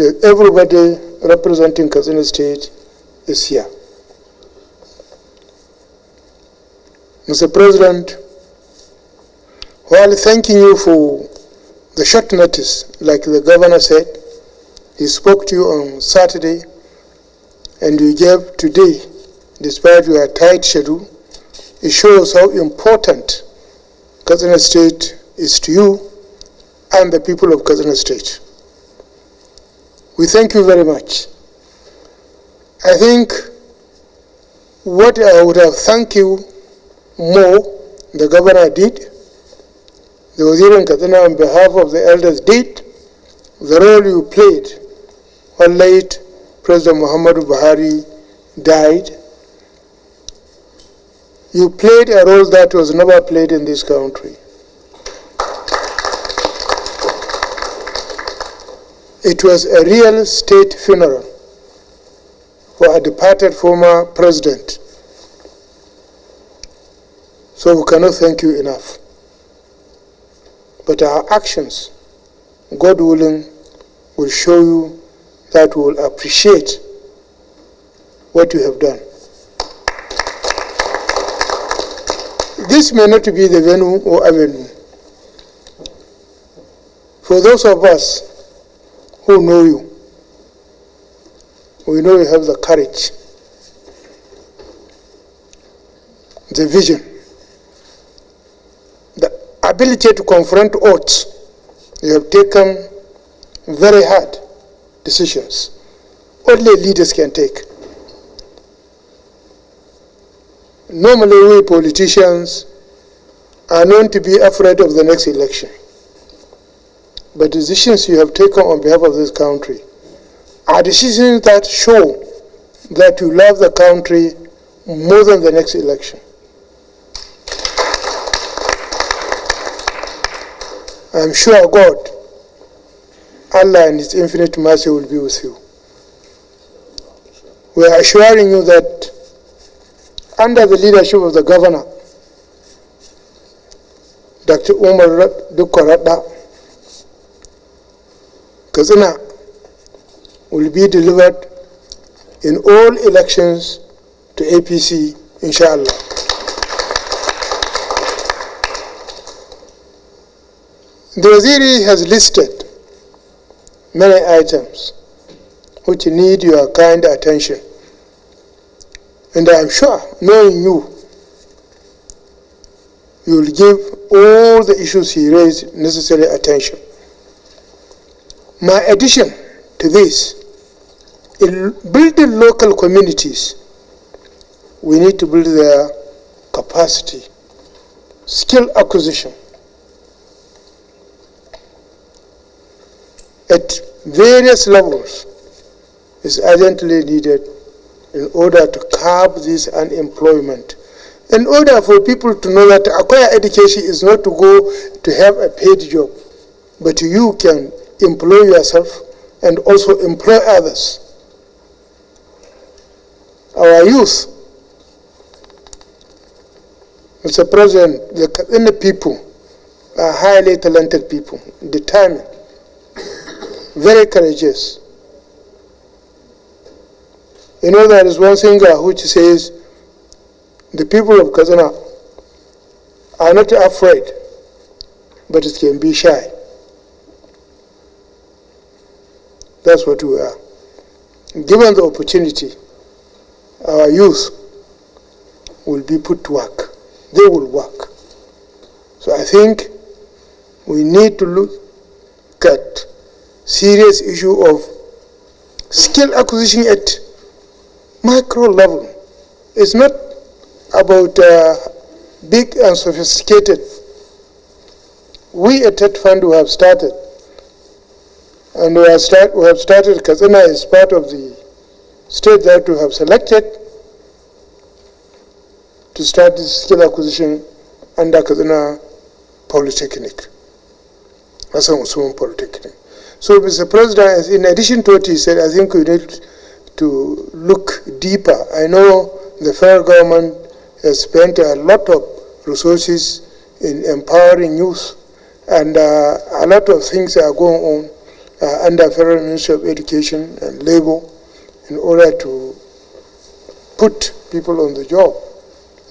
leaders, everybody representing Katsina State is here. Mr. President, while thanking you for the short notice, like the governor said, he spoke to you on Saturday, and you gave today, despite your tight schedule, it shows how important Katsina State is to you and the people of Katsina State. We thank you very much. I think what I would have thanked you more, the governor did, the Wazir in Katsina on behalf of the elders did, the role you played when late President Muhammadu Buhari died. You played a role that was never played in this country. It was a real state funeral for a departed former president. So we cannot thank you enough. But our actions, God willing, will show you that we will appreciate what you have done. This may not be the venue or avenue. For those of us who know you, we know you have the courage, the vision, the ability to confront odds. You have taken very hard decisions. Only leaders can take. Normally, we politicians are known to be afraid of the next election. But the decisions you have taken on behalf of this country are decisions that show that you love the country more than the next election. I'm sure God, Allah and His infinite mercy will be with you. We are assuring you that under the leadership of the Governor, Dr. Dikko Radda, Katsina will be delivered in all elections to APC, inshallah. The Waziri has listed many items which need your kind attention. And I am sure, knowing you, you will give all the issues he raised necessary attention. My addition to this, in building local communities, we need to build their capacity, skill acquisition. At various levels is urgently needed in order to curb this unemployment. In order for people to know that acquire education is not to go to have a paid job, but you can employ yourself and also employ others. Our youth, Mr. President, the people are highly talented people, determined, very courageous. You know, there is one singer which says, the people of Katsina are not afraid, but it can be shy. That's what we are. Given the opportunity, our youth will be put to work. They will work. So I think we need to look at serious issue of skill acquisition at micro level. It's not about big and sophisticated. We at TED Fund we have started, and we have started. Katsina is part of the state that we have selected to start this skill acquisition under Katsina Polytechnic, Hassan Usman Polytechnic. So, Mr. President, in addition to what he said, I think we need to look deeper. I know the federal government has spent a lot of resources in empowering youth, and a lot of things are going on. under Federal Ministry of Education and Labor in order to put people on the job,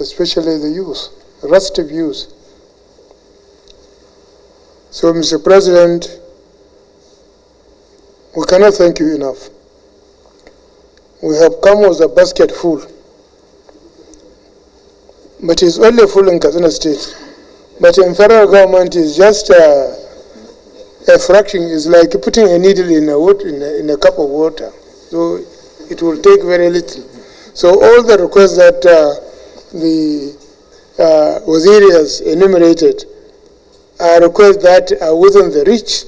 especially the youth, restive youth. So, Mr. President, we cannot thank you enough. We have come with a basket full, but it's only full in Katsina State. But in federal government, it's just a fraction. It's like putting a needle in a cup of water. So it will take very little. So all the requests that the Waziri has enumerated are requests that are within the reach,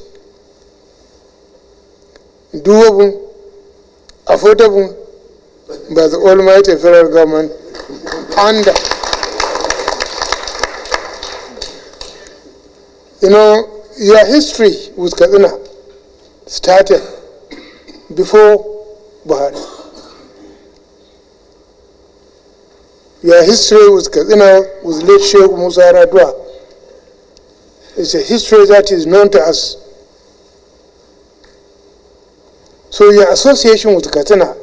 doable, affordable by the almighty federal government, and you know, your history with Katsina started before Buhari. Your history with Katsina with late Sheikh Musa Radwa is a history that is known to us. So your association with Katsina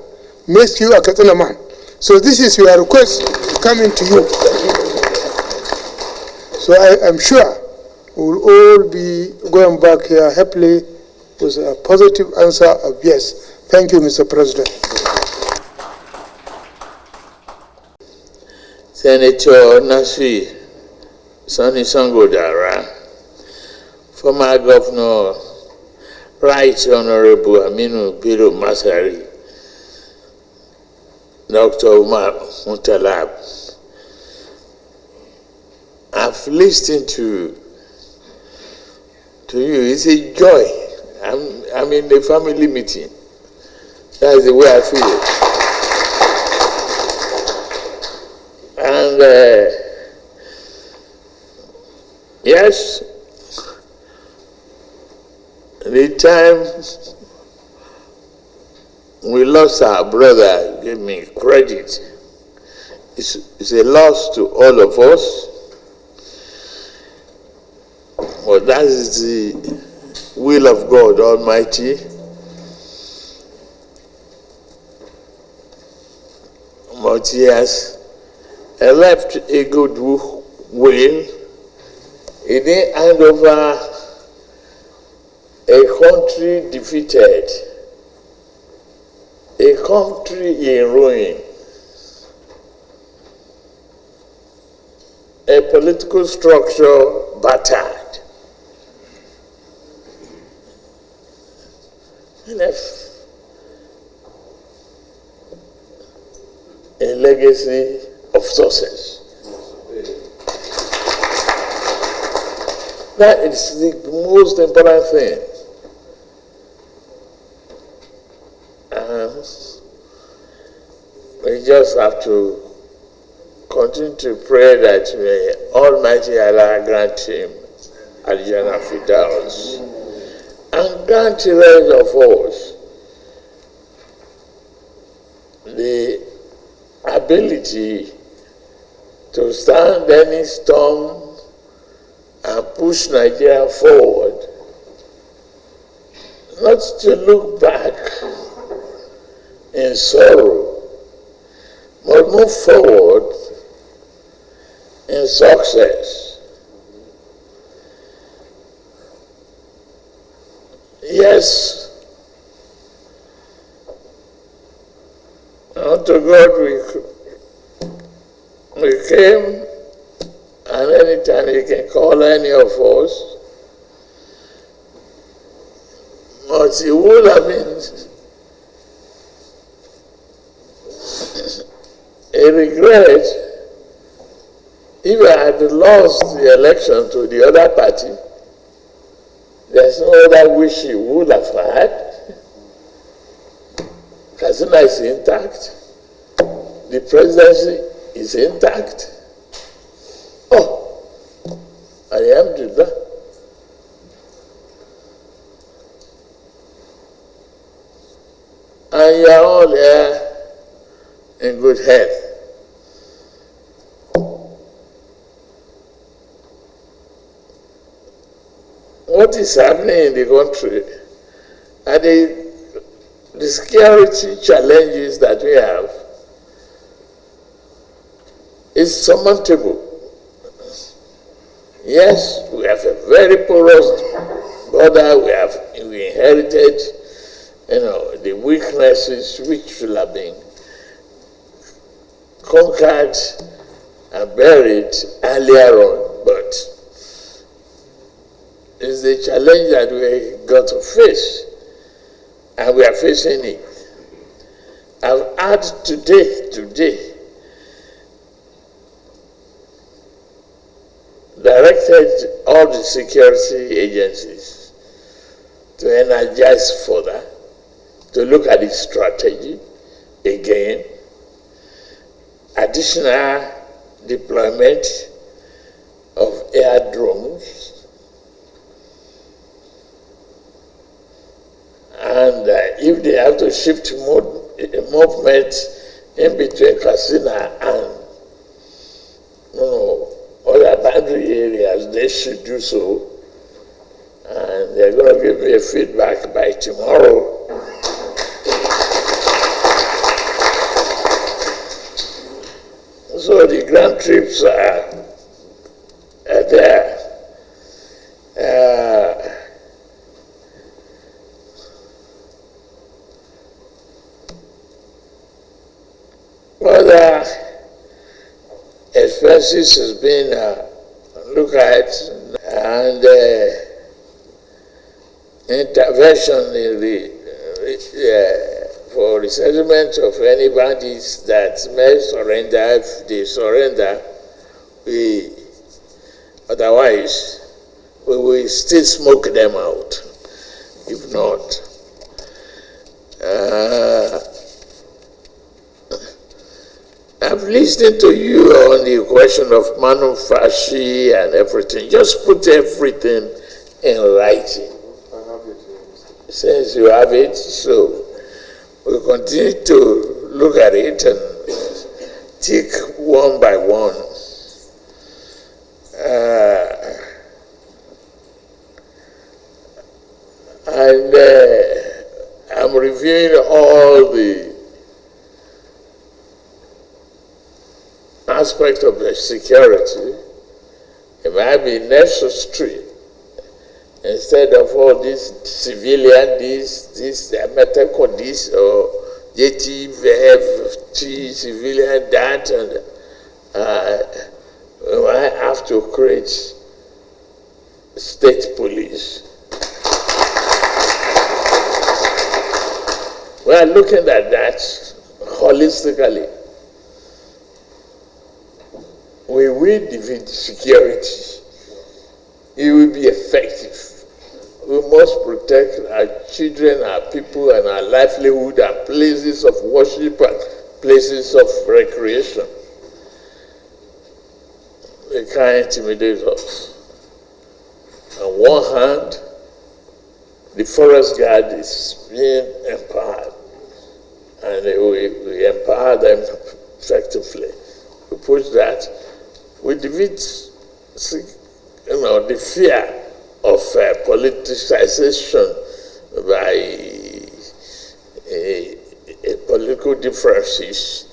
makes you a Katsina man. So this is your request coming to you. So I am sure we will all be going back here happily with a positive answer of yes. Thank you, Mr. President. Senator Nasri Sani Sangodara, former Governor Right Honorable Aminu Bello Masari, Dr. Umar Mutalab. I've listened to you. It's a joy. I'm in a family meeting. That's the way I feel it. And yes, the time we lost our brother, give me credit. It's a loss to all of us. But that is the will of God Almighty. But he has left a good will. He didn't hand over a country defeated, a country in ruin, a political structure battered. He left a legacy of success. That is the most important thing. We just have to continue to pray that may Almighty Allah grant him Al-Jannah Firdaus and grant the rest of us the ability to stand any storm and push Nigeria forward, not to look back in sorrow, but move forward in success. Yes, unto God we came, and anytime you can call any of us, but it would have been a regret if I had lost the election to the other party. There's no other wish he would have had. Katsina is intact. The presidency is intact. Oh, alhamdulillah. And you are all here in good health. What is happening in the country And the security challenges that we have is surmountable. Yes, we have a very porous border. We inherited, the weaknesses which should have been conquered and buried earlier on, but it's the challenge that we got to face, and we are facing it. I've had today, directed all the security agencies to energize further, to look at the strategy again, additional deployment of air drones, and if they have to shift movement in between Katsina and other boundary areas, they should do so, and they're going to give me a feedback by tomorrow. So the ground troops are there. Other expenses has been looked at, and intervention in for the settlement of any bandits that may surrender. If they surrender, otherwise we will still smoke them out. If not, I've listened to you on the question of Malumfashi and everything. Just put everything in writing. I have it. Since you have it, so we'll continue to look at it and tick one by one. And I'm reviewing all the aspects of the security. It might be necessary, instead of all this civilian, this medical, this, or JTVFT civilian, that, and we might have to create state police. We are looking at that holistically. We will defeat security. It will be effective. We must protect our children, our people, and our livelihood, and places of worship and places of recreation. They can't intimidate us. On one hand, the forest guard is being empowered, and we empower them effectively. We push that. We defeat the fear of politicization by political differences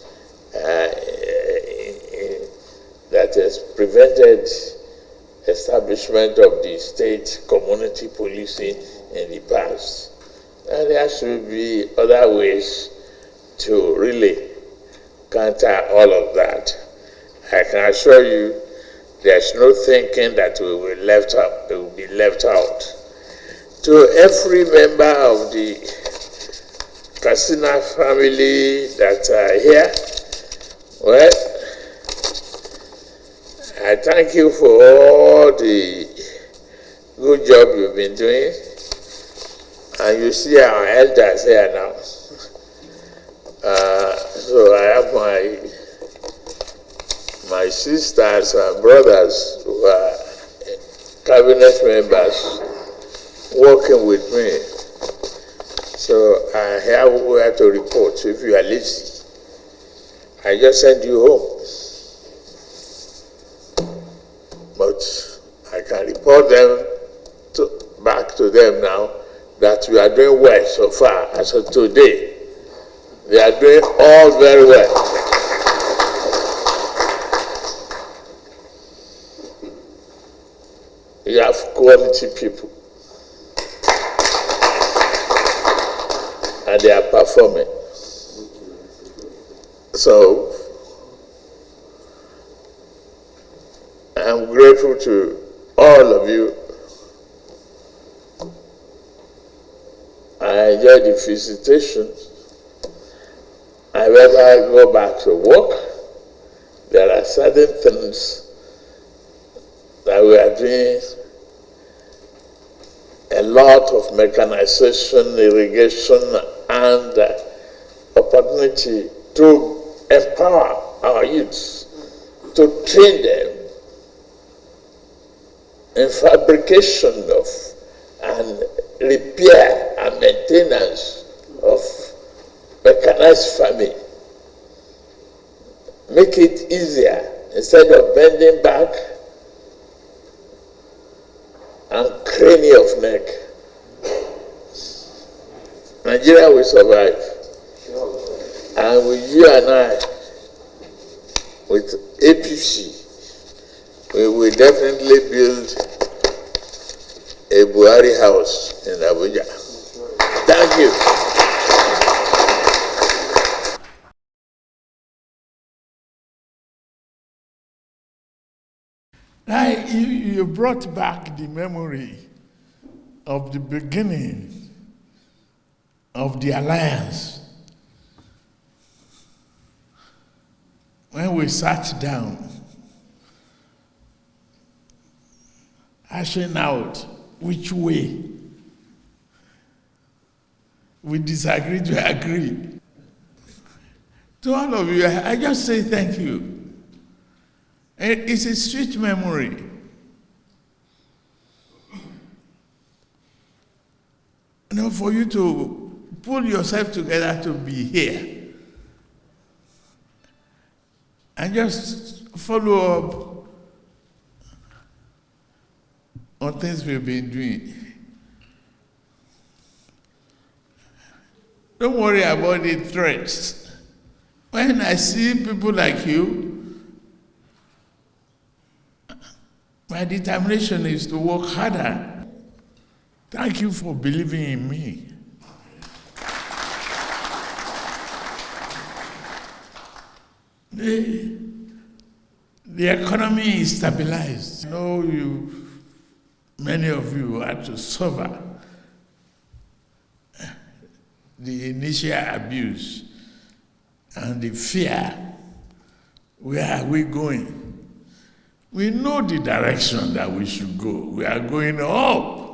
that has prevented establishment of the state community policing in the past. And there should be other ways to really counter all of that. I can assure you there's no thinking that we will be left out. To every member of the Katsina family that are here, well, I thank you for all the good job you've been doing. And you see our elders here now. So I have my sisters and brothers who are cabinet members working with me. So I have where to report. So if you are lazy, I just send you home. But I can report them back to them now that we are doing well so far as of today. They are doing all very well. You have quality people. And they are performing. So, I'm grateful to all of you. I enjoyed the visitation. I rather go back to work. There are certain things that we are doing. A lot of mechanization, irrigation, and opportunity to empower our youths, to train them in fabrication of and repair and maintenance of mechanized farming. Make it easier instead of bending back and craning of neck. Nigeria will survive. And with you and I, with APC, we will definitely build a Buhari house in Abuja. Thank you. You brought back the memory of the beginning of the alliance. When we sat down, hashing out which way we disagree to agree. To all of you, I just say thank you. It's a sweet memory. You know, for you to pull yourself together to be here and just follow up on things we've been doing. Don't worry about the threats. When I see people like you, my determination is to work harder. Thank you for believing in me. The economy is stabilized. I know many of you had to suffer the initial abuse and the fear. Where are we going? We know the direction that we should go. We are going up.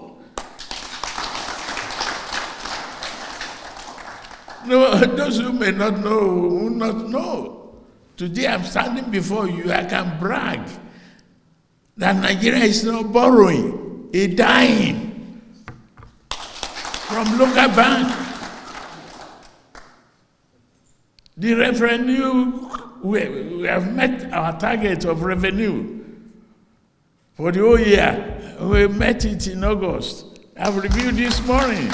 No, those who may not know will not know. Today I'm standing before you, I can brag that Nigeria is not borrowing, it's dying from local bank. The revenue, we have met our target of revenue for the whole year. We met it in August. I've reviewed this morning.